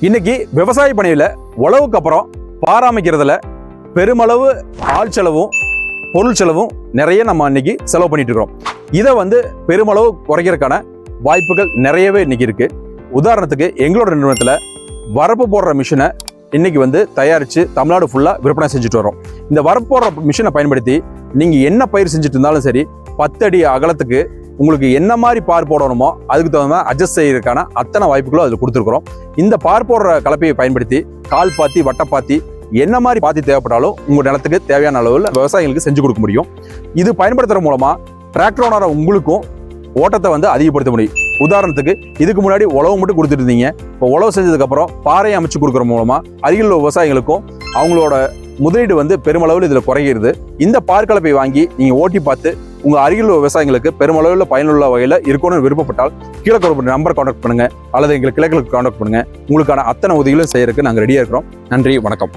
இன்னைக்கு விவசாய பணியில் உழவுக்கு அப்புறம் பாராமைக்கிறதுல பெருமளவு ஆள் செலவும் பொருள் செலவும் நிறைய நம்ம இன்னைக்கு செலவு பண்ணிட்டு இருக்கிறோம். இதை பெருமளவு குறைக்கிறதுக்கான வாய்ப்புகள் நிறையவே இன்னைக்கு இருக்கு. உதாரணத்துக்கு எங்களோட நிறுவனத்தில் வரப்பு போடுற மிஷினை இன்னைக்கு தயாரித்து தமிழ்நாடு ஃபுல்லாக விற்பனை செஞ்சுட்டு வரோம். இந்த வரப்பு போடுற மிஷினை பயன்படுத்தி நீங்கள் என்ன பயிர் செஞ்சுட்டு இருந்தாலும் சரி 10 அடி அகலத்துக்கு உங்களுக்கு என்ன மாதிரி பார் போடணுமோ அதுக்கு தகுந்த அட்ஜஸ்ட் செய்யறதுக்கான அத்தனை வாய்ப்புகளும் அதில் கொடுத்துருக்குறோம். இந்த பார் போடுற கலப்பையை பயன்படுத்தி கால் பாத்தி வட்டப்பாத்தி என்ன மாதிரி பாத்தி தேவைப்பட்டாலும் உங்கள் நிலத்துக்கு தேவையான அளவில் விவசாயிகளுக்கு செஞ்சு கொடுக்க முடியும். இது பயன்படுத்துறது மூலமாக டிராக்டர் ஓனரை உங்களுக்கும் ஓட்டத்தை அதிகப்படுத்த முடியும். உதாரணத்துக்கு இதுக்கு முன்னாடி உழவு மட்டும் கொடுத்துட்டு இருந்தீங்க. இப்போ உழவு செஞ்சதுக்கப்புறம் பாறையை அமைச்சு கொடுக்குற மூலமாக அருகில் உள்ள விவசாயிகளுக்கும் அவங்களோட முதலீடு பெருமளவில் இதில் குறைகிறது. இந்த பார் கலப்பை வாங்கி நீங்கள் ஓட்டி பார்த்து உங்கள் அருகில் உள்ள விவசாயிகளுக்கு பெருமளவில் பயனுள்ள வகையில் இருக்கணும்னு விருப்பப்பட்டால் கீழே கொடுப்ப நம்பரை கான்டாக்ட் பண்ணுங்கள் அல்லது எங்களுக்கு கிளைகளுக்கு கான்டாக்ட் பண்ணுங்கள். உங்களுக்கான அத்தனை உதவிகளும் செய்யறதுக்கு நாங்கள் ரெடியாக இருக்கிறோம். நன்றி, வணக்கம்.